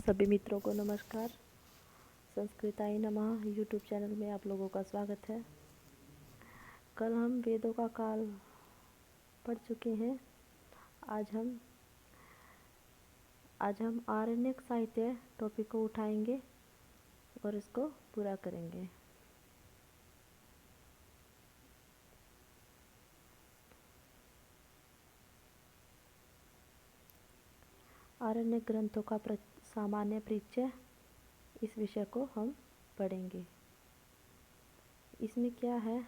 सभी मित्रों को नमस्कार। संस्कृताय नमः यूट्यूब चैनल में आप लोगों का स्वागत है। कल हम वेदों का काल पढ़ चुके हैं। आज हम आरण्यक साहित्य टॉपिक को उठाएंगे और इसको पूरा करेंगे। आरण्यक ग्रंथों का सामान्य परिचय, इस विषय को हम पढ़ेंगे। इसमें क्या है,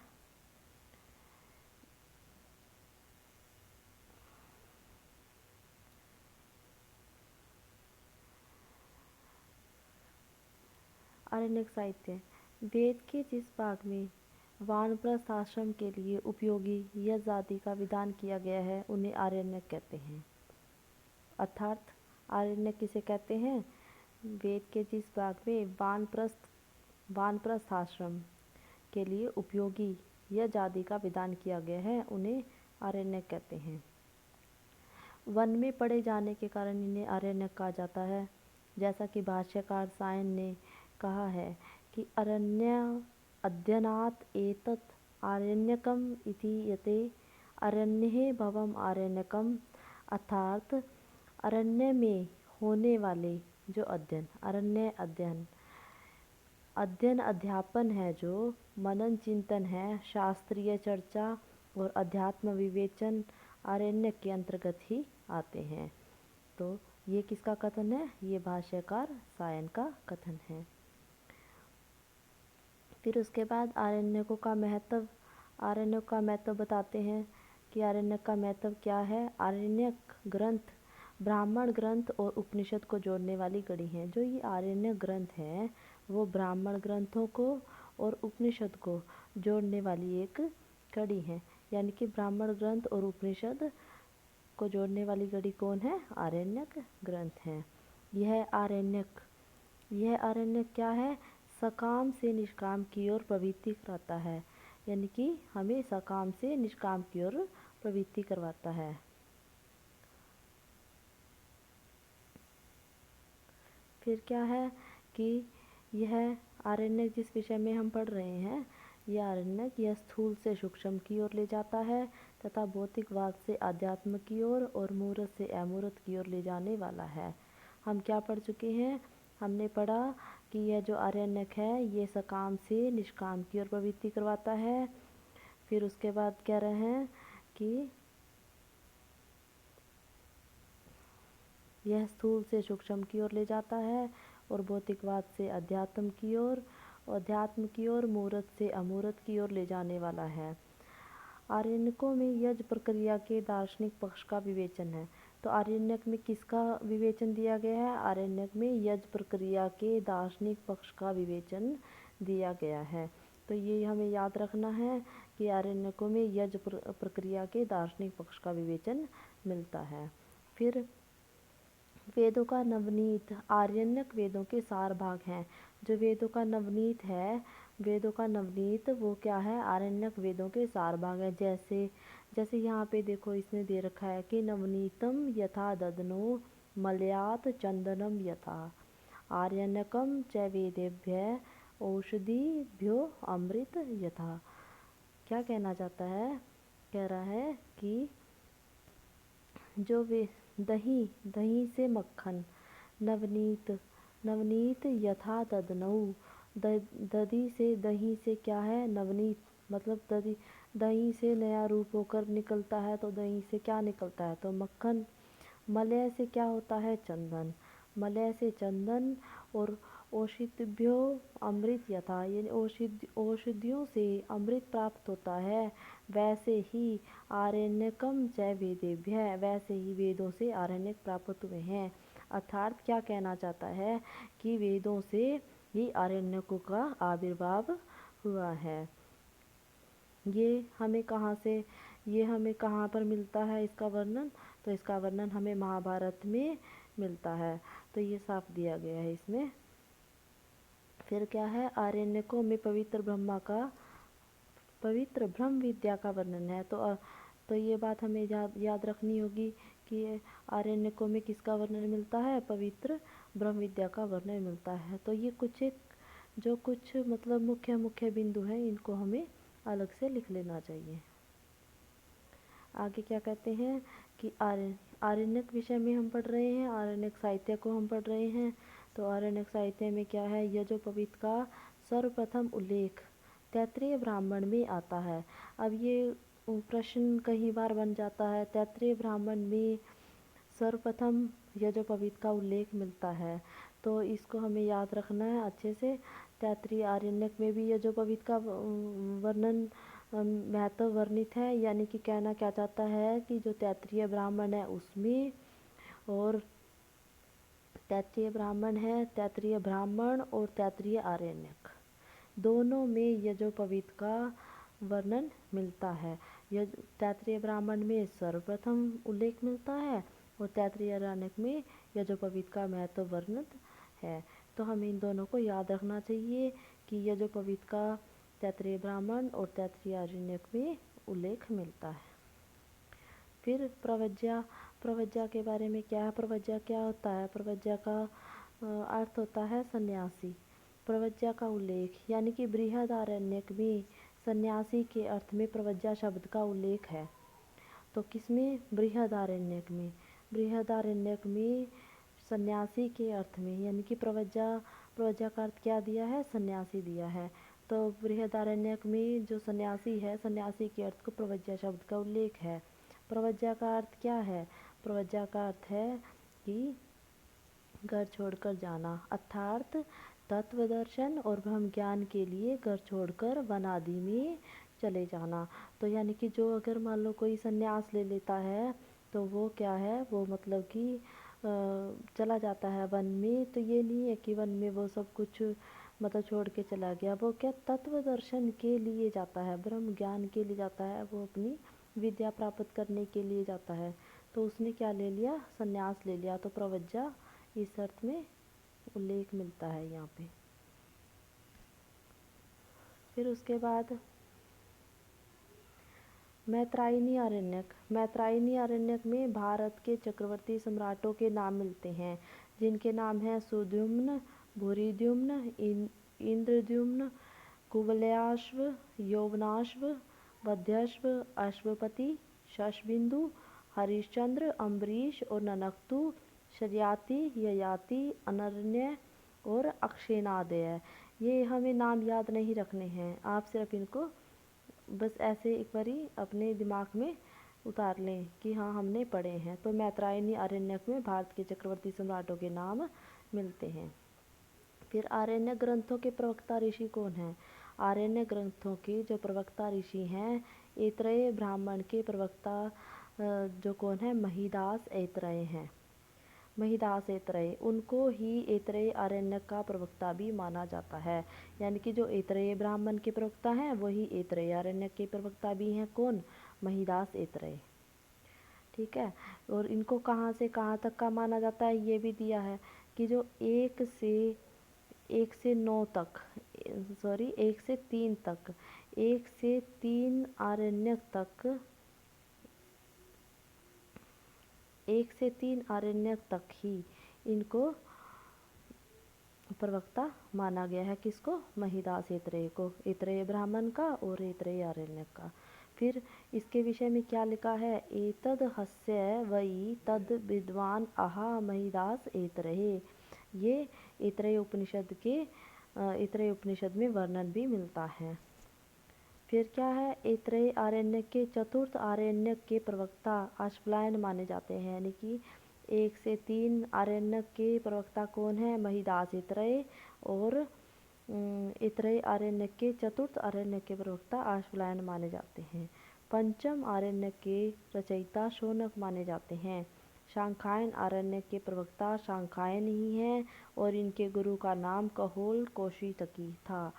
आरण्यक साहित्य वेद के जिस भाग में वानप्रस्थ आश्रम के लिए उपयोगी यज्ञ आदि का विधान किया गया है उन्हें आरण्यक कहते हैं। अर्थात आरण्यक किसे कहते हैं? वेद के जिस भाग में वानप्रस्थ आश्रम के लिए उपयोगी यज्ञ आदि का विधान किया गया है उन्हें आरण्यक कहते हैं। वन में पड़े जाने के कारण इन्हें आरण्यक कहा जाता है। जैसा कि भाष्यकार सायन ने कहा है कि अरण्य अध्ययनात् एतत् आरण्यकम इति यते अरण्ये भवम आरण्यकम, अर्थात अरण्य में होने वाले जो अध्ययन, अरण्य अध्ययन अध्यापन है, जो मनन चिंतन है, शास्त्रीय चर्चा और अध्यात्म विवेचन आरण्यक के अंतर्गत ही आते हैं। तो ये किसका कथन है? ये भाष्यकार सायन का कथन है। फिर उसके बाद आरण्यकों का महत्व बताते हैं कि आरण्यक का महत्व क्या है। आरण्यक ग्रंथ ब्राह्मण ग्रंथ और उपनिषद को जोड़ने वाली कड़ी है। जो ये आरण्यक ग्रंथ हैं वो ब्राह्मण ग्रंथों को और उपनिषद को जोड़ने वाली एक कड़ी है। यानी कि ब्राह्मण ग्रंथ और उपनिषद को जोड़ने वाली कड़ी कौन है? आरण्यक ग्रंथ हैं। यह आरण्यक क्या है? सकाम से निष्काम की ओर प्रवृत्ति कराता है। यानी कि हमें सकाम से निष्काम की ओर प्रवृत्ति करवाता है। फिर क्या है कि यह आरण्यक जिस विषय में हम पढ़ रहे हैं, यह आरण्यक यह स्थूल से सूक्ष्म की ओर ले जाता है तथा भौतिकवाद से आध्यात्म की ओर और मूर्त से अमूर्त की ओर ले जाने वाला है। हम क्या पढ़ चुके हैं? हमने पढ़ा कि यह जो आरण्यक है ये सकाम से निष्काम की ओर प्रवृत्ति करवाता है। फिर उसके बाद कह रहे हैं कि यह स्थूल से सूक्ष्म की ओर ले जाता है और भौतिकवाद से अध्यात्म की ओर मूर्त से अमूर्त की ओर ले जाने वाला है। आरण्यकों में यज्ञ प्रक्रिया के दार्शनिक पक्ष का विवेचन है। तो आरण्यक में किसका विवेचन दिया गया है? आरण्यक में यज्ञ प्रक्रिया के दार्शनिक पक्ष का विवेचन दिया गया है। तो ये हमें याद रखना है कि आरण्यकों में यज्ञ प्रक्रिया के दार्शनिक पक्ष का विवेचन मिलता है। फिर वेदों का नवनीत आरण्यक वेदों के सार भाग हैं। जो वेदों का नवनीत है, वो क्या है? आरण्यक वेदों के सार भाग है। जैसे यहाँ पे देखो, इसने दे रखा है कि नवनीतम यथा ददनो मलयात चंदनम यथा आरण्यकम च वेदेभ्य औषधिभ्यो अमृत यथा। क्या कहना चाहता है? कह रहा है कि जो वे दही से मक्खन नवनीत यथा तदनऊ, दही से क्या है? नवनीत मतलब दही से नया रूप होकर निकलता है। तो दही से क्या निकलता है? तो मक्खन। मलय से क्या होता है? चंदन। और औषधिभ्यो अमृत यथा, यानी औषधियों से अमृत प्राप्त होता है। वैसे ही आरण्यकम च वेदेभ्य, वैसे ही वेदों से आरण्यक प्राप्त हुए हैं। अर्थात क्या कहना चाहता है कि वेदों से ही आरण्यकों का आविर्भाव हुआ है। ये हमें कहाँ पर मिलता है इसका वर्णन? तो इसका वर्णन हमें महाभारत में मिलता है। तो ये साफ दिया गया है इसमें। फिर क्या है? आरण्यकों में पवित्र ब्रह्म विद्या का वर्णन है। तो ये बात हमें याद रखनी होगी कि आरण्यकों में किसका वर्णन मिलता है? पवित्र ब्रह्म विद्या का वर्णन मिलता है। तो ये कुछ मतलब मुख्य मुख्य बिंदु हैं, इनको हमें अलग से लिख लेना चाहिए। आगे क्या कहते हैं कि आरण्यक विषय में हम पढ़ रहे हैं, आरण्यक साहित्य को हम पढ़ रहे हैं। तो आरण्यक साहित्य में क्या है? यजुर्वेद का सर्वप्रथम उल्लेख तैत्तिरीय ब्राह्मण में आता है। अब ये प्रश्न कई बार बन जाता है, तैत्तिरीय ब्राह्मण में सर्वप्रथम यजुर्वेद का उल्लेख मिलता है, तो इसको हमें याद रखना है अच्छे से। तैत्तिरीय आरण्यक में भी यजुर्वेद का वर्णन महत्व वर्णित है, यानी कि कहना क्या चाहता है कि जो तैत्तिरीय ब्राह्मण है उसमें, और तैत्तिरीय ब्राह्मण है, तैत्तिरीय ब्राह्मण और तैत्तिरीय आरण्यक दोनों में यजुर्वेद का वर्णन मिलता है। तैत्तिरीय ब्राह्मण में सर्वप्रथम उल्लेख मिलता है और तैत्तिरीय आरण्यक में यजुर्वेद का महत्व वर्णित है। तो हमें इन दोनों को याद रखना चाहिए कि यजुर्वेद का तैत्तिरीय ब्राह्मण और तैत्तिरीय आरण्यक में उल्लेख मिलता है। फिर प्रवज्या के बारे में क्या है? प्रवज्या क्या होता है? प्रवज्या का अर्थ होता है सन्यासी। प्रवज्या का उल्लेख यानी कि बृहदारण्यक में सन्यासी के अर्थ में प्रवज्या शब्द का उल्लेख है। तो किसमें? बृहदारण्यक में। बृहदारण्यक में सन्यासी के अर्थ में, यानी कि प्रवज्या का अर्थ क्या दिया है? सन्यासी दिया है। तो बृहदारण्यक में जो सन्यासी है, सन्यासी के अर्थ को प्रवज्या शब्द का उल्लेख है। प्रवज्या का अर्थ क्या है? प्रवज्या का अर्थ है कि घर छोड़कर जाना, अर्थात तत्व दर्शन और ब्रह्म ज्ञान के लिए घर छोड़कर वन आदि में चले जाना। तो यानी कि जो अगर मान लो कोई संन्यास ले लेता है तो वो क्या है? वो मतलब कि चला जाता है वन में। तो ये नहीं है कि वन में वो सब कुछ मतलब छोड़ के चला गया, वो क्या तत्व दर्शन के लिए जाता है, ब्रह्म ज्ञान के लिए जाता है, वो अपनी विद्या प्राप्त करने के लिए जाता है। तो उसने क्या ले लिया? संन्यास ले लिया। तो प्रवज्जा इस अर्थ में उल्लेख मिलता है यहाँ पे। फिर उसके बाद मैत्रायणी आरण्यक। मैत्रायणी आरण्यक में भारत के चक्रवर्ती सम्राटों के नाम मिलते हैं, जिनके नाम हैं सुद्युम्न, भूरिद्युम्न, इंद्रद्युम्न, कुवलयाश्व, यौवनाश्व, वध्यश्व, अश्वपति, शशबिंदु, हरिश्चंद्र, अम्बरीश और ननकतु, शर्याति, ययाति, अनन्य और अक्षेनादेय। ये हमें नाम याद नहीं रखने हैं, आप सिर्फ इनको बस ऐसे एक बारी अपने दिमाग में उतार लें कि हाँ हमने पढ़े हैं। तो मैत्रायणी आरण्यक में भारत के चक्रवर्ती सम्राटों के नाम मिलते हैं। फिर आरण्य ग्रंथों के प्रवक्ता ऋषि कौन हैं? आरण्य ग्रंथों के जो प्रवक्ता ऋषि हैं, ऐतरेय ब्राह्मण के प्रवक्ता जो कौन है? महिदास ऐतरेय हैं। महिदास ऐतरेय, उनको ही ऐतरेय आरण्यक का प्रवक्ता भी माना जाता है। यानी कि जो ऐतरेय ब्राह्मण के प्रवक्ता हैं वही ऐतरेय आरण्यक के प्रवक्ता भी हैं। कौन? महिदास ऐतरेय। ठीक है। और इनको कहाँ से कहाँ तक का माना जाता है ये भी दिया है कि जो एक से 9 तक, सॉरी 1 से 3 तक, 1 से 3 आरण्यक तक, 1 से 3 आरण्यक तक ही इनको प्रवक्ता माना गया है। किसको? महिदास ऐतरेय को, ऐतरेय ब्राह्मण का और ऐतरेय आरण्यक का। फिर इसके विषय में क्या लिखा है? एतद हस्य वै तद विद्वान आहा महिदास ऐतरेय। ये ऐतरेय उपनिषद में वर्णन भी मिलता है। फिर क्या है? ऐतरेय आरण्यक के चतुर्थ आरण्यक के प्रवक्ता अश्वलायन माने जाते हैं। यानी कि 1 से 3 आरण्यक के प्रवक्ता कौन है? महिदास ऐतरेय। और ऐतरेय आरण्यक के चतुर्थ आरण्यक के प्रवक्ता अश्वलायन माने जाते हैं। पंचम आरण्यक के रचयिता शौनक माने जाते हैं। शांखायन आरण्यक के प्रवक्ता शांखायन ही हैं और इनके गुरु का नाम कहोल कौशितकी था।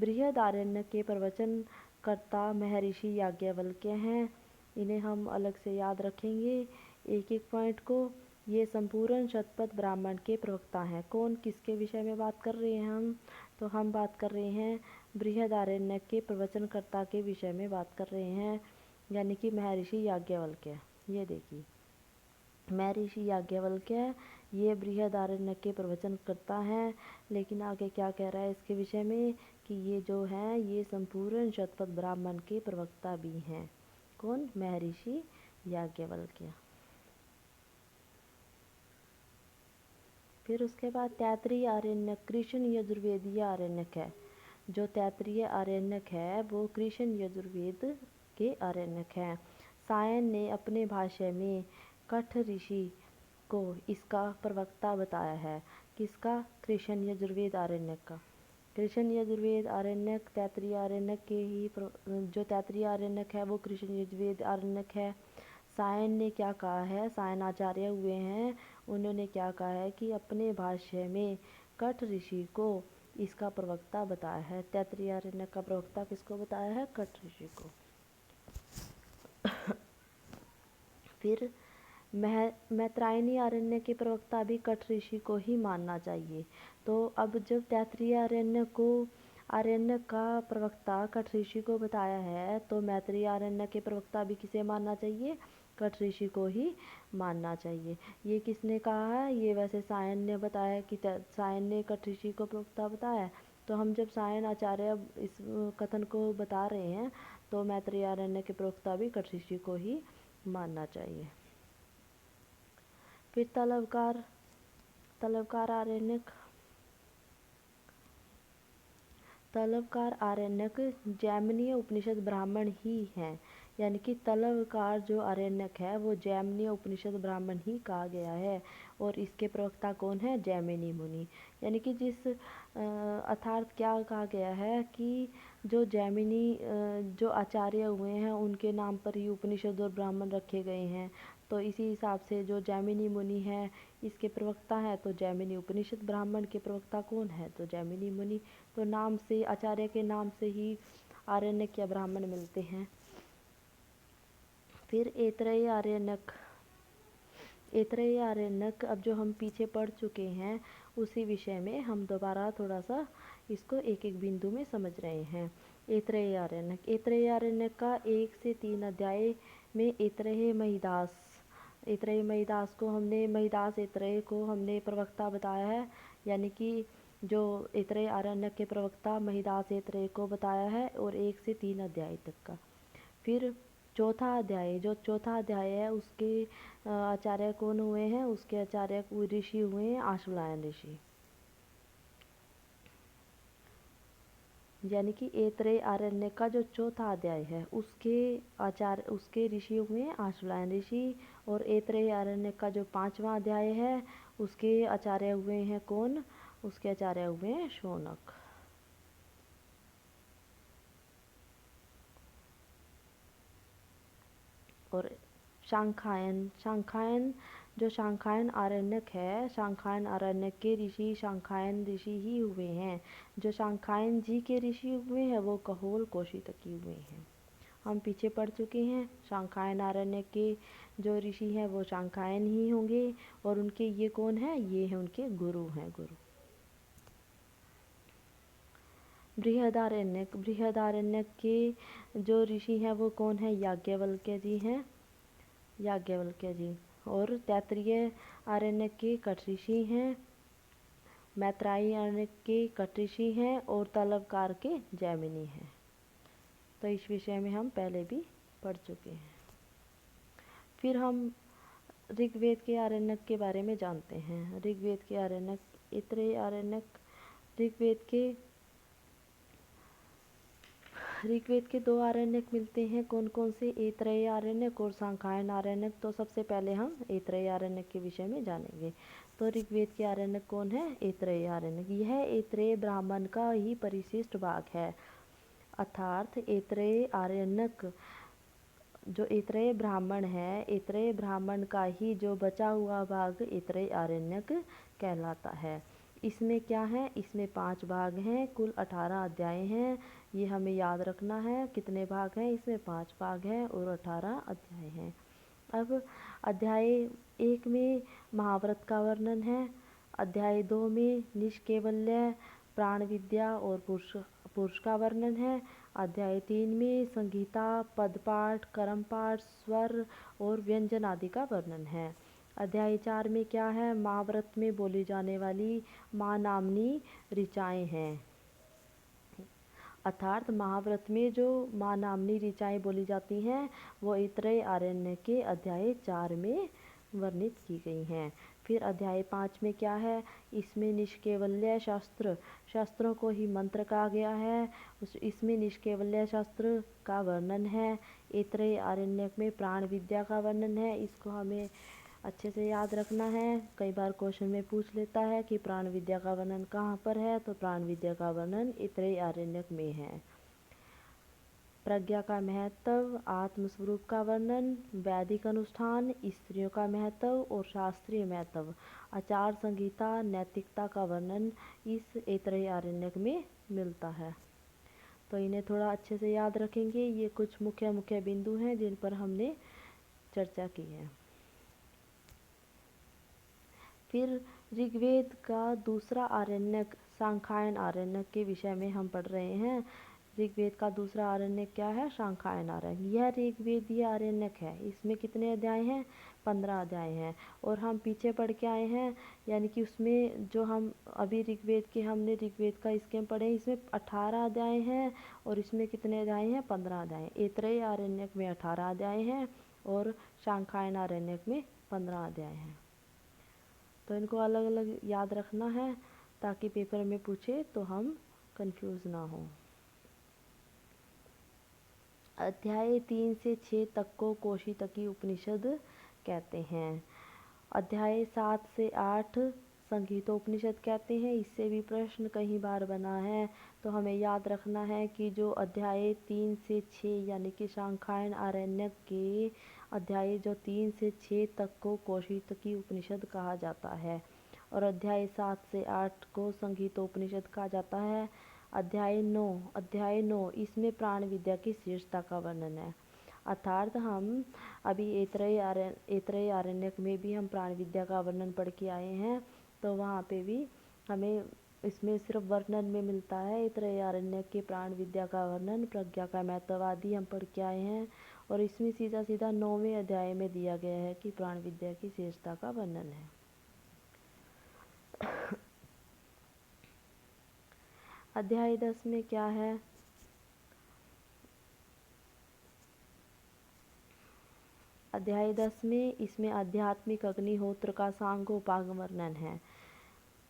बृहदारण्यक के प्रवचन कर्ता महर्षि याज्ञवल्क्य हैं। इन्हें हम अलग से याद रखेंगे एक एक पॉइंट को। ये संपूर्ण शतपथ ब्राह्मण के प्रवक्ता हैं। कौन? किसके विषय में बात कर रहे हैं हम? तो हम बात कर रहे हैं बृहदारण्यक के प्रवचनकर्ता के विषय में बात कर रहे हैं, यानी कि महर्षि याज्ञवल्क्य। ये देखिए महर्षि याज्ञवल्क्य ये बृहदारण्यक के प्रवचन करता है, लेकिन आगे क्या कह रहा है इसके विषय में कि ये जो है ये संपूर्ण शतपथ ब्राह्मण के प्रवक्ता भी हैं। कौन? महर्षि याज्ञवल्क्य। फिर उसके बाद तैत्तिरीय आरण्यक कृष्ण यजुर्वेदीय आरण्यक है। जो तैत्तिरीय आरण्यक है वो कृष्ण यजुर्वेद के आरण्यक हैं। सायन ने अपने भाष्य में कठ ऋषि को इसका प्रवक्ता बताया है। किसका? कृष्ण यजुर्वेद आरण्यक का। कृष्ण यजुर्वेद आरण्यक तैत्तिरीय आरण्यक के ही जो तैत्तिरीय आरण्यक है वो कृष्ण यजुर्वेद आरण्यक है। सायन ने क्या कहा है? सायन आचार्य हुए हैं, उन्होंने क्या कहा है कि अपने भाष्य में कठ ऋषि को इसका प्रवक्ता बताया है। तैत्तिरीय आरण्यक का प्रवक्ता किसको बताया है? कठ ऋषि को। फिर मैत्रायणी आरण्य के प्रवक्ता भी कठ ऋषि को ही मानना चाहिए। तो अब जब तैत्तिरीय आरण्य का प्रवक्ता कठ ऋषि को बताया है, तो मैत्रेयी आरण्य के प्रवक्ता भी किसे मानना चाहिए? कठ ऋषि को ही मानना चाहिए। ये किसने कहा है? ये वैसे सायन ने बताया कि सायन ने कठ ऋषि को प्रवक्ता बताया है। तो हम जब सायन आचार्य इस कथन को बता रहे हैं, तो मैत्रेयी आरण्य के प्रवक्ता भी कठ ऋषि को ही मानना चाहिए। फिर तलवकार आरण्यक जैमिनीय उपनिषद ब्राह्मण ही हैं। यानी कि तलवकार जो आरण्यक है वो जैमिनीय उपनिषद ब्राह्मण ही कहा गया है। और इसके प्रवक्ता कौन है? जैमिनी मुनि। यानी कि जिस अर्थात क्या कहा गया है कि जो जैमिनी जो आचार्य हुए हैं उनके नाम पर ही उपनिषद और ब्राह्मण रखे गए हैं। तो इसी हिसाब से जो जैमिनी मुनि है इसके प्रवक्ता हैं, तो जैमिनी उपनिषद ब्राह्मण के प्रवक्ता कौन है? तो जैमिनी मुनि। तो नाम से, आचार्य के नाम से ही आरण्यक या ब्राह्मण मिलते हैं। फिर ऐतरेय आरण्यक अब जो हम पीछे पढ़ चुके हैं उसी विषय में हम दोबारा थोड़ा सा इसको एक एक बिंदु में समझ रहे हैं। ऐतरेय आरण्यक का 1 से 3 अध्याय में ऐतरेय महिदास को हमने ऐतरेय को हमने प्रवक्ता बताया है। यानी कि जो ऐतरेय आरण्यक के प्रवक्ता महिदास ऐतरेय को बताया है, और 1 से 3 अध्याय तक का। फिर चौथा अध्याय है उसके आचार्य कौन हुए हैं? उसके आचार्य ऋषि हुए हैं आश्वलायन ऋषि। यानी कि ऐतरेय आरण्यक का जो चौथा अध्याय है उसके ऋषि हुए हैं आश्वलायन ऋषि। और ऐतरेय आरण्यक का जो 5वां अध्याय है उसके आचार्य हुए हैं कौन? उसके आचार्य हुए हैं शौनक। और जो शांखायन आरण्यक है, शांखायन आरण्यक के ऋषि शांखायन ऋषि ही हुए हैं। जो शांखायन जी के ऋषि हुए हैं वो कहोल कौशितकी हुए हैं। हम पीछे पढ़ चुके हैं शांखायन आरण्यक के जो ऋषि हैं वो शांखायन ही होंगे। और उनके ये कौन है? ये हैं उनके गुरु हैं, गुरु। बृहदारण्यक के जो ऋषि हैं वो कौन है? याज्ञवल्क्य जी हैं, याज्ञवल्क्य जी। और तैत्तिरीय आरण्यक के कठ ऋषि हैं, मैत्रायी आरण्यक के कठ ऋषि हैं, और तलवकार के जैमिनी हैं। तो इस विषय में हम पहले भी पढ़ चुके हैं। फिर हम ऋग्वेद के आरण्यक के बारे में जानते हैं। ऋग्वेद के आरण्यक, ऐतरेय आरण्यक। ऋग्वेद के 2 आरण्यक मिलते हैं। कौन कौन से? ऐतरेय आरण्यक और शांखायन आरण्यक। तो सबसे पहले हम ऐतरेय आरण्यक के विषय में जानेंगे। तो ऋग्वेद के आरण्यक कौन है? ऐतरेय आरण्यक। यह ऐतरेय ब्राह्मण का ही परिशिष्ट भाग है। अर्थात ऐतरेय आरण्यक जो ऐतरेय ब्राह्मण है, ऐतरेय ब्राह्मण का ही जो बचा हुआ भाग ऐतरेय आरण्यक कहलाता है। इसमें क्या है? इसमें 5 भाग हैं, कुल 18 अध्याय हैं। ये हमें याद रखना है। कितने भाग हैं? इसमें 5 भाग हैं और 18 अध्याय हैं। अब अध्याय 1 में महाव्रत का वर्णन है। अध्याय 2 में निष्कैवल्य, प्राण विद्या और पुरुष का वर्णन है। अध्याय 3 में संगीता, पदपाठ, कर्मपाठ, स्वर और व्यंजन आदि का वर्णन है। अध्याय 4 में क्या है? महाव्रत में बोली जाने वाली महानामनी ऋचाएँ हैं। अर्थात महाव्रत में जो महानामनी ऋचाएँ बोली जाती हैं वो ऐतरेय आरण्य के अध्याय 4 में वर्णित की गई हैं। फिर अध्याय 5 में क्या है? इसमें निष्कैवल्य शास्त्रों को ही मंत्र कहा गया है। इसमें निष्कैवल्य शास्त्र का वर्णन है। ऐतरेय आरण्यक में प्राण विद्या का वर्णन है। इसको हमें अच्छे से याद रखना है। कई बार क्वेश्चन में पूछ लेता है कि प्राण विद्या का वर्णन कहाँ पर है, तो प्राण विद्या का वर्णन ऐतरेय आरण्यक में है। प्रज्ञा का महत्व, आत्मस्वरूप का वर्णन, वैदिक अनुष्ठान, स्त्रियों का महत्व और शास्त्रीय महत्व, आचार संहिता, नैतिकता का वर्णन इस ऐतरेय आरण्यक में मिलता है। तो इन्हें थोड़ा अच्छे से याद रखेंगे। ये कुछ मुख्य मुख्य बिंदु हैं जिन पर हमने चर्चा की है। फिर ऋग्वेद का दूसरा आरण्यक शांखायन आरण्यक के विषय में हम पढ़ रहे हैं। ऋग्वेद का दूसरा आरण्यक क्या है? शांखायन आरण्यक। यह ऋग्वेदीय आरण्यक है। इसमें कितने अध्याय हैं? 15 अध्याय हैं। और हम पीछे पढ़ के आए हैं, यानी कि उसमें जो हम अभी हमने ऋग्वेद का स्कीम पढ़े, इसमें 18 अध्याय हैं और इसमें कितने अध्याय हैं? 15 अध्याय। ऐतरेय आरण्यक में 18 अध्याय हैं और शांखायन आरण्यक में 15 अध्याय हैं। तो इनको अलग अलग याद रखना है ताकि पेपर में पूछे तो हम कंफ्यूज ना हो। अध्याय 3 से 6 तक को कौशितकी उपनिषद कहते हैं। अध्याय 7 से 8 संगीतोपनिषद कहते हैं। इससे भी प्रश्न कई बार बना है, तो हमें याद रखना है कि जो अध्याय 3 से 6 यानी कि शांखायन आरण्यक के अध्याय जो 3 से 6 तक को कौशितकी उपनिषद कहा जाता है और अध्याय 7 से 8 को संगीतोपनिषद कहा जाता है। अध्याय 9 इसमें प्राण विद्या की शीर्षता का वर्णन है। अर्थात हम अभी ऐतरेय आरण्यक में भी हम प्राण विद्या का वर्णन पढ़ के आए हैं, तो वहाँ पे भी हमें इसमें सिर्फ वर्णन में मिलता है। ऐतरेय आरण्यक के प्राण विद्या का वर्णन, प्रज्ञा का महत्व आदि हम पढ़ के आए हैं और इसमें सीधा सीधा 9वें अध्याय में दिया गया है कि प्राण विद्या की शेषता का वर्णन है। अध्याय 10 में क्या है? अध्याय 10 में इसमें आध्यात्मिक अग्निहोत्र का सांगोपांग वर्णन है।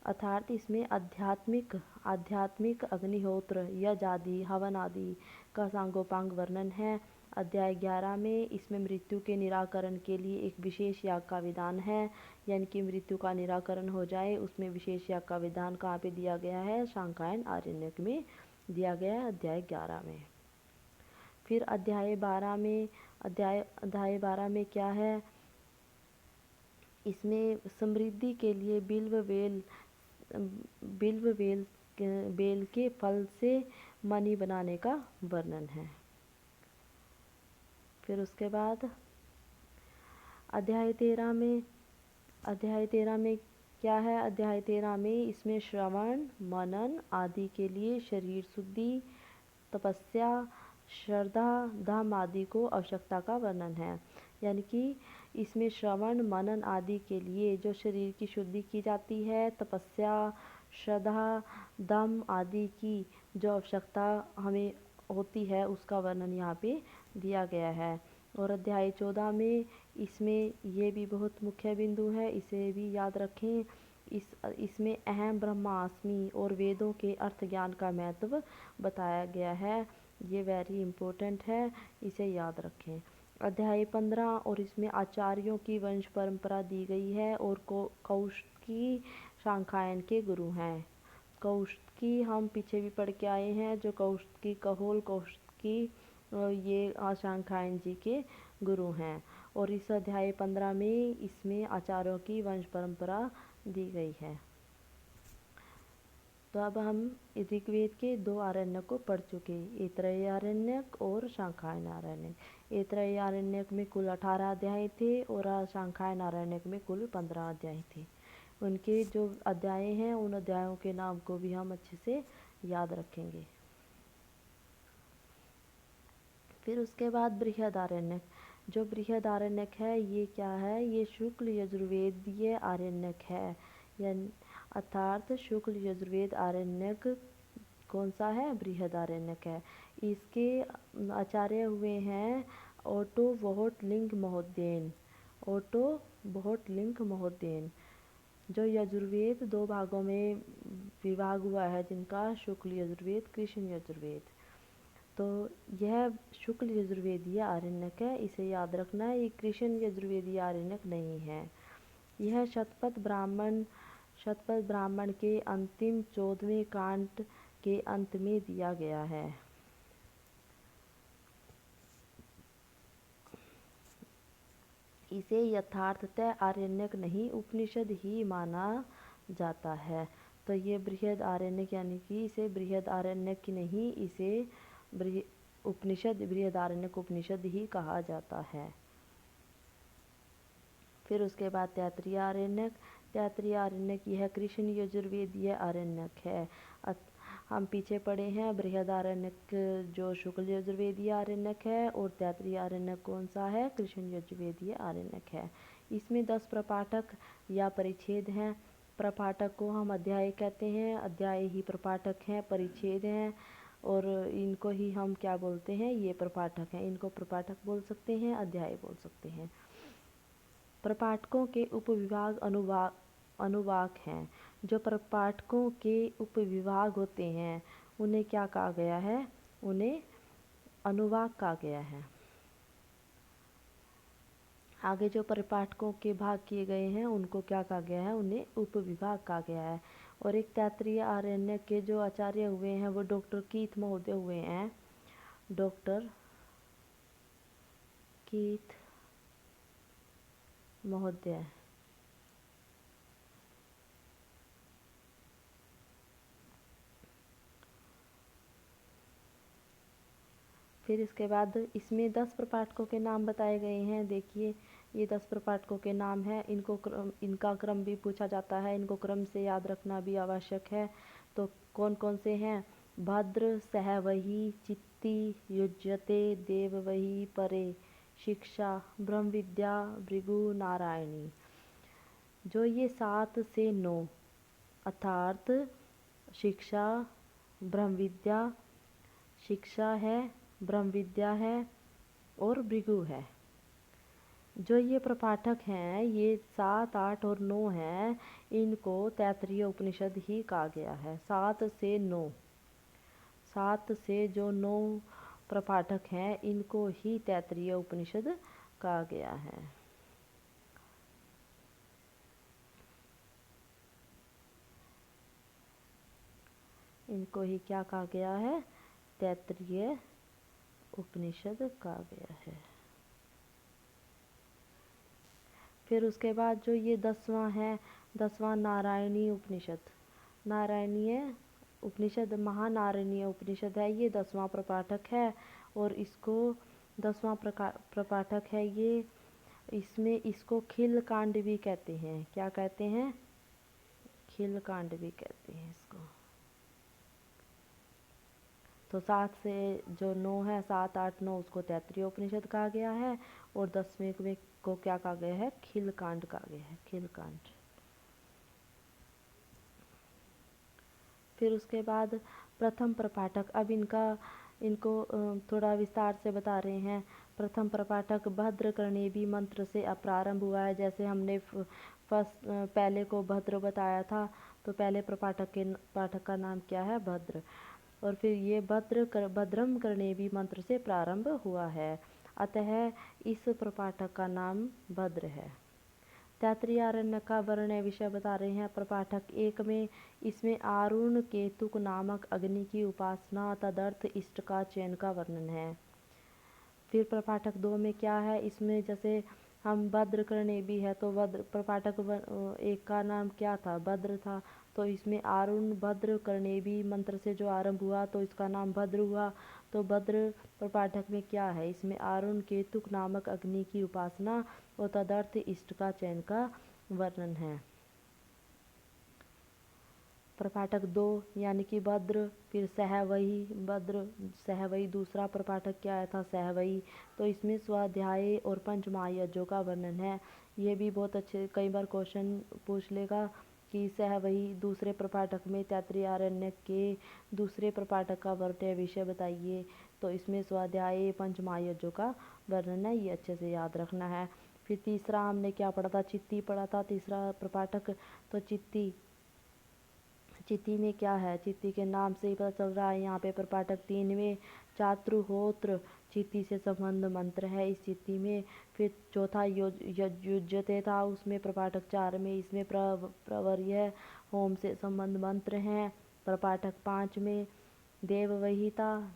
अर्थात इसमें आध्यात्मिक अग्निहोत्र, यज्ञ आदि, हवन आदि का सांगोपांग वर्णन है। अध्याय 11 में इसमें मृत्यु के निराकरण के लिए एक विशेष याग का विधान है, यानी कि मृत्यु का निराकरण हो जाए उसमें विशेष याग का विधान कहाँ पे दिया गया है? शांखायन आरण्यक में दिया गया है, अध्याय 11 में। फिर अध्याय 12 में क्या है? इसमें समृद्धि के लिए बेल के फल से मणि बनाने का वर्णन है। फिर उसके बाद अध्याय 13 में क्या है? अध्याय 13 में इसमें श्रवण, मनन आदि के लिए शरीर शुद्धि, तपस्या, श्रद्धा, दम आदि को आवश्यकता का वर्णन है। यानी कि इसमें श्रवण, मनन आदि के लिए जो शरीर की शुद्धि की जाती है, तपस्या, श्रद्धा, दम आदि की जो आवश्यकता हमें होती है उसका वर्णन यहाँ पे दिया गया है। और अध्याय 14 में इसमें ये भी बहुत मुख्य बिंदु है, इसे भी याद रखें। इसमें अहम ब्रह्मास्मि और वेदों के अर्थ ज्ञान का महत्व बताया गया है। ये वेरी इम्पोर्टेंट है, इसे याद रखें। अध्याय 15 और इसमें आचार्यों की वंश परंपरा दी गई है और कौशिकी शांखायन के गुरु हैं। कौशिकी हम पीछे भी पढ़ के आए हैं, जो कौशिकी कहोल कौशिकी ये शांखायन जी के गुरु हैं। और इस अध्याय 15 में इसमें आचार्यों की वंश परंपरा दी गई है। तो अब हम ऋग्वेद के 2 आरण्यक को पढ़ चुके, ऐतरेय आरण्यक और शांखायन आरण्यक। ऐतरेय आरण्यक में कुल 18 अध्याय थे और शांखायन आरण्यक में कुल 15 अध्याय थे। उनके जो अध्याय हैं उन अध्यायों के नाम को भी हम अच्छे से याद रखेंगे। फिर उसके बाद बृहदारण्यक। जो बृहद आरण्यक है ये क्या है, ये शुक्ल यजुर्वेदीय आरण्यक है, यानी अर्थात शुक्ल यजुर्वेद आरण्यक कौन सा है, बृहद आरण्यक है। इसके आचार्य हुए हैं ओटो वोहटलिंग महोदयन, ओटो वोहटलिंग महोदयन। जो यजुर्वेद दो भागों में विभाग हुआ है जिनका, शुक्ल यजुर्वेद, कृष्ण यजुर्वेद, तो यह शुक्ल यजुर्वेदीय आरण्यक है, इसे याद रखना है। ये कृष्ण यजुर्वेदीय आरण्यक नहीं है। यह शतपथ ब्राह्मण के अंतिम 14वें कांड के अंत में दिया गया है। इसे यथार्थतः आरण्यक नहीं उपनिषद ही माना जाता है। तो ये बृहद आरण्यक यानी कि इसे बृहद आरण्यक की नहीं, इसे उपनिषद बृहद आरण्यक उपनिषद ही कहा जाता है। फिर उसके बाद तैत्तिरीय आरण्यक। तैत्तिरीय आरण्यक यह कृष्ण यजुर्वेदीय आरण्यक है। हम पीछे पढ़े हैं बृहद आरण्यक जो शुक्ल यजुर्वेदीय आरण्यक है, और तैत्तिरीय आरण्यक कौन सा है, कृष्ण यजुर्वेदीय आरण्यक है। इसमें 10 प्रपाठक या परिच्छेद हैं। प्रपाठक को हम अध्याय कहते हैं, अध्याय ही प्रपाठक हैं, परिच्छेद हैं, और इनको ही हम क्या बोलते हैं, ये प्रपाठक हैं। इनको प्रपाठक बोल सकते हैं, अध्याय बोल सकते हैं। प्रपाठकों के उपविभाग अनुवाक हैं। जो प्रपाठकों के उपविभाग होते हैं उन्हें क्या कहा गया है, उन्हें अनुवाक कहा गया है। आगे जो प्रपाठकों के भाग किए गए हैं उनको क्या कहा गया है, उन्हें उपविभाग कहा गया है। और एक तैत्तिरीय आरण्यक के जो आचार्य हुए हैं वो डॉक्टर कीथ महोदय हुए हैं, डॉक्टर कीथ महोदय। फिर इसके बाद इसमें 10 प्रपाठकों के नाम बताए गए हैं। देखिए ये 10 प्रपाठकों के नाम हैं। इनका क्रम भी पूछा जाता है, इनको क्रम से याद रखना भी आवश्यक है। तो कौन कौन से हैं, भद्र, सहवही, चित्ती, युज्यते, देववही, परे, शिक्षा, ब्रह्म विद्या, भृगु, नारायणी। जो ये 7 से 9 अर्थात शिक्षा, ब्रह्म विद्या, शिक्षा है, ब्रह्म विद्या है और भृगु है। जो ये प्रपाठक हैं ये 7, 8 और 9 हैं, इनको तैत्तिरीय उपनिषद ही कहा गया है। 7 से 9, 7 से जो 9 प्रपाठक हैं इनको ही तैत्तिरीय उपनिषद कहा गया है। इनको ही क्या कहा गया है, तैत्तिरीय उपनिषद कहा गया है। फिर उसके बाद जो ये 10वां है, 10वां नारायणी उपनिषद। नारायणीय उपनिषद महानारायणीय उपनिषद है, ये 10वां प्रपाठक है। और इसको 10वां प्रपाठक है ये, इसमें इसको खिल कांड भी कहते हैं। क्या कहते हैं, खिल कांड भी कहते हैं इसको। तो 7 से जो 9 है, 7, 8, 9 उसको तैत्तिरीय उपनिषद कहा गया है, और 10वें में को क्या कहा गया है, खिल कांड कहा गया है, खिल कांड। फिर उसके बाद प्रथम प्रपाठक। अब इनको थोड़ा विस्तार से बता रहे हैं। प्रथम प्रपाठक भद्रकर्णेबी मंत्र से प्रारंभ हुआ है। जैसे हमने पहले को भद्र बताया था, तो पहले पाठक का नाम क्या है, भद्र। और फिर ये भद्रम कर्णेबी मंत्र से प्रारंभ हुआ है, अतः इस प्रपाठक का नाम भद्र है। तैत्तिरीय आरण्यक का वर्ण विषय बता रहे हैं प्रपाठक 1 में। इसमें आरुण केतुक नामक अग्नि की उपासना तदर्थ इष्ट का चयन का वर्णन है। फिर प्रपाठक 2 में क्या है, इसमें जैसे हम भद्रकर्णे भी है, तो प्रपाठक 1 का नाम क्या था, भद्र था। तो इसमें आरुण भद्र कर्णेबी मंत्र से जो आरंभ हुआ तो इसका नाम भद्र हुआ। तो भद्र प्रपाठक में क्या है, इसमें आरुण केतुक नामक अग्नि की उपासना और तदर्थ इष्ट का चयन का वर्णन है। प्रपाठक 2 यानी कि भद्र, फिर सहवही, भद्र सहवही। दूसरा प्रपाठक क्या आया था? सहवही। तो इसमें स्वाध्याय और पंच महायज्ञों का वर्णन है। ये भी बहुत अच्छे, कई बार क्वेश्चन पूछ लेगा कि सहवही दूसरे प्रपाठक में तैत्तिरीय आरण्यक के दूसरे प्रपाठक का वर्ण्य विषय बताइए। तो इसमें स्वाध्याय पंच महायज्ञों का वर्णन है, ये अच्छे से याद रखना है। फिर तीसरा हमने क्या पढ़ा था? चित्ती पढ़ा था, तीसरा प्रपाठक। तो चित्ती, चित्ती में क्या है? चित्ती के नाम से ही पता चल रहा है यहाँ पे प्रपाठक 3 में चातुहोत्र चित्ती से संबंध मंत्र है इस चित्ती में। फिर चौथा युज्यते था, उसमें प्रपाठक 4 में, इसमें प्रवर्य होम से संबंध मंत्र हैं। प्रपाठक 5 में देववहिता,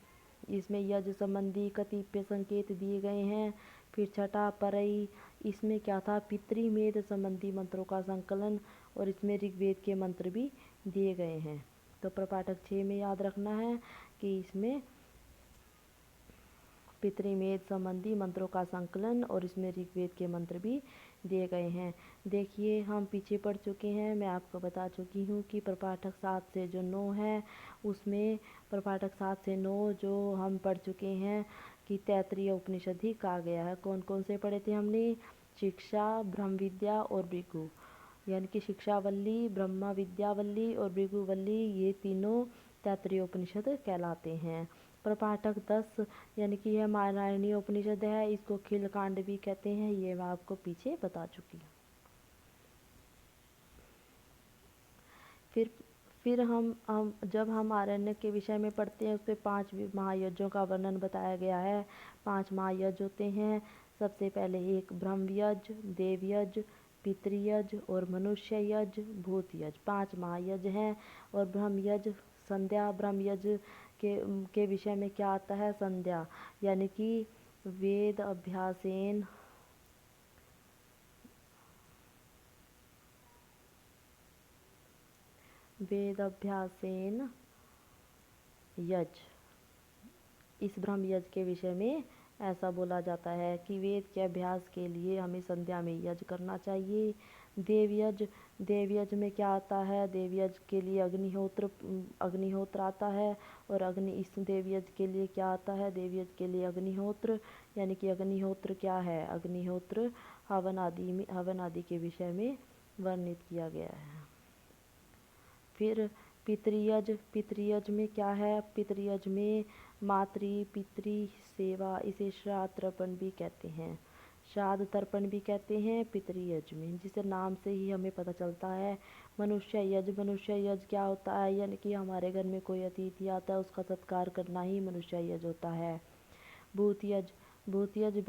इसमें यज्ञ संबंधी कतिपय संकेत दिए गए हैं। फिर छठा परई, इसमें क्या था? पितृमेध संबंधी मंत्रों का संकलन, और इसमें ऋग्वेद के मंत्र भी दिए गए हैं। तो प्रपाठक 6 में याद रखना है कि इसमें पितृमेध संबंधी मंत्रों का संकलन और इसमें ऋग्वेद के मंत्र भी दिए गए हैं। देखिए हम पीछे पढ़ चुके हैं, मैं आपको बता चुकी हूँ कि प्रपाठक 7 से जो 9 है, उसमें प्रपाठक 7 से 9 जो हम पढ़ चुके हैं कि तैत्तिरीय उपनिषद ही कहा गया है। कौन कौन से पढ़े थे हमने? शिक्षा, ब्रह्म विद्या और भृगु, यानी कि शिक्षावल्ली, ब्रह्म विद्यावल्ली और भृगुवल्ली, ये तीनों तैत्तिरीय उपनिषद कहलाते हैं। प्रपाठक 10 यानी कि यह नारायणीय उपनिषद है, इसको खिलकांड भी कहते हैं, ये मैं आपको पीछे बता चुकी हूँ। फिर हम जब हम आरण्यक के विषय में पढ़ते हैं, उस पर 5 महायज्ञों का वर्णन बताया गया है। 5 महायज्ञ होते हैं। सबसे पहले एक ब्रह्मयज्ञ, देवयज्ञ, पितृयज्ञ और मनुष्य यज्ञ, भूत यज्ञ, 5 महायज्ञ हैं। और ब्रह्मयज्ञ संध्या, ब्रह्मयज्ञ के विषय में क्या आता है? संध्या, यानी कि वेद अभ्यासेन यज्ञ। इस ब्रह्म यज्ञ के विषय में ऐसा बोला जाता है कि वेद के अभ्यास के लिए हमें संध्या में यज्ञ करना चाहिए। देवयज्ञ, देवयज्ञ में क्या आता है? देवयज्ञ के लिए अग्निहोत्र आता है। और इस देवयज्ञ के लिए क्या आता है? देवयज्ञ के लिए अग्निहोत्र, यानी कि अग्निहोत्र क्या है? अग्निहोत्र हवन आदि के विषय में वर्णित किया गया है। फिर पितृयज्ञ, पितृयज्ञ में क्या है? पितृयज्ञ में पितृ सेवा, इसे श्राद्ध तर्पण भी कहते हैं, श्राद्ध तर्पण भी कहते हैं पितृयज्ञ में, जिसे नाम से ही हमें पता चलता है। मनुष्य यज्ञ, मनुष्य यज्ञ क्या होता है? यानी कि हमारे घर में कोई अतिथि आता है, उसका सत्कार करना ही मनुष्य यज्ञ होता है। भूत यज्ञ, भूत यज्ञ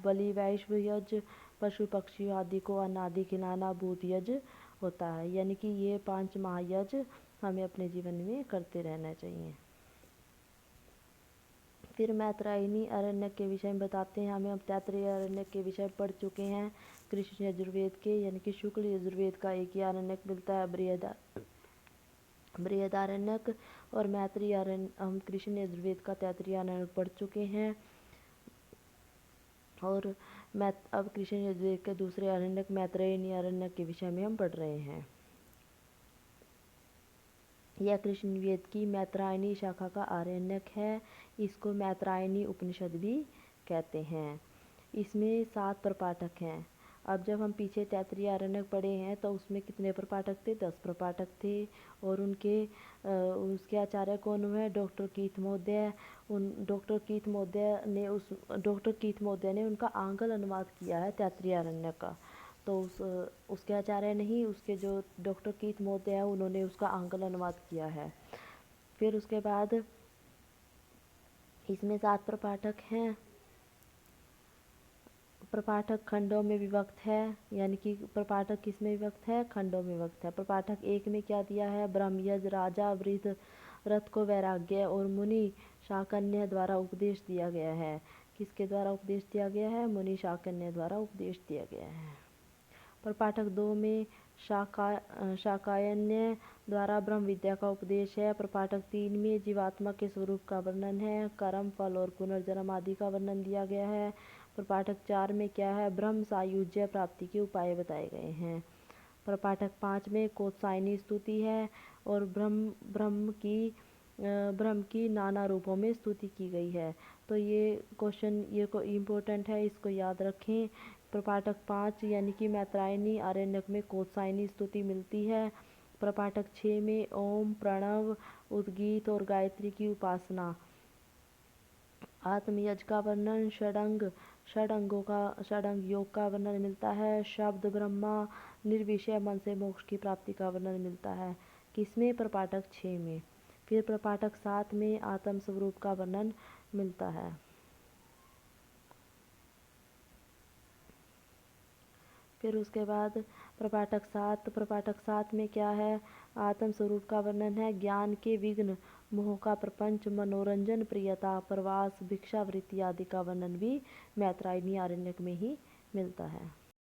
बलि वैश्व यज्ञ, पशु पक्षी आदि को अन्न आदि खिलाना भूत यज्ञ होता है। यानी कि ये 5 महायज्ञ हमें अपने जीवन में करते रहना चाहिए। फिर मैत्रायणी अरण्यक के विषय में बताते हैं हमें। हम तैत्तिरीय अरण्यक के विषय पढ़ चुके हैं कृष्ण यजुर्वेद के, यानी कि शुक्ल यजुर्वेद का एक ही अरण्यक मिलता है, बृहदारण्यक। और मैत्रेयी अरण्य, हम कृष्ण यजुर्वेद का तैत्तिरीय अरण्यक पढ़ चुके हैं। और अब कृष्ण यजुर्वेद के दूसरे अरण्यक मैत्रेयी अरण्यक के विषय में हम पढ़ रहे हैं। यह कृष्ण यजुर्वेद की मैत्रायणी शाखा का आरण्यक है। इसको मैत्रायणी उपनिषद भी कहते हैं। इसमें 7 प्रपाठक हैं। अब जब हम पीछे तैत्तिरीय आरण्यक पढ़े हैं तो उसमें कितने प्रपाठक थे? 10 प्रपाठक थे। और उसके आचार्य कौन हुए? डॉक्टर कीथ महोदय। डॉक्टर कीथ महोदय ने उनका आंग्ल अनुवाद किया है तैत्तिरीय आरण्यक का। तो उसके आचार्य नहीं, उसके जो डॉक्टर कीथ महोदय है, उन्होंने उसका आंग्ल अनुवाद किया है। फिर उसके बाद इसमें 7 प्रपाठक हैं। प्रपाठक खंडों में विभक्त है, यानी कि प्रपाठक किस में विभक्त है? खंडों में विभक्त है। प्रपाठक 1 में क्या दिया है? ब्रह्मयज्ञ, राजा वृद्ध रथ को वैराग्य और मुनि शाकन्य द्वारा उपदेश दिया गया है। किसके द्वारा उपदेश दिया गया है? मुनि शाकन्य द्वारा उपदेश दिया गया है। प्रपाठक 2 में शाकायन्य द्वारा ब्रह्म विद्या का उपदेश है। प्रपाठक 3 में जीवात्मा के स्वरूप का वर्णन है, कर्म, फल और पुनर्जन्म आदि का वर्णन दिया गया है। प्रपाठक 4 में क्या है? ब्रह्म सायुज्य प्राप्ति के उपाय बताए गए हैं। प्रपाठक 5 में कोत्साइनी स्तुति है और ब्रह्म की नाना रूपों में स्तुति की गई है। तो ये क्वेश्चन ये को इम्पोर्टेंट है, इसको याद रखें। प्रपाठक 5 यानी कि मैत्रायणी आरण्यक में कोत्साइनी स्तुति मिलती है। प्रपाठक 6 में ओम, प्रणव, उद्गीत और गायत्री की उपासना, आत्मयज्ञ का वर्णन, षडंग योग का वर्णन मिलता है। शब्द ब्रह्मा, निर्विषय मन से मोक्ष की प्राप्ति का वर्णन मिलता है। किसमें? प्रपाठक 6 में। फिर प्रपाठक 7 में आत्म स्वरूप का वर्णन मिलता है। फिर उसके बाद प्रपाठक 7 में क्या है? आत्म स्वरूप का वर्णन है। ज्ञान के विघ्न, मोह का प्रपंच, मनोरंजन, प्रियता, प्रवास, भिक्षावृत्ति आदि का वर्णन भी मैत्रायणी आरण्यक में ही मिलता है।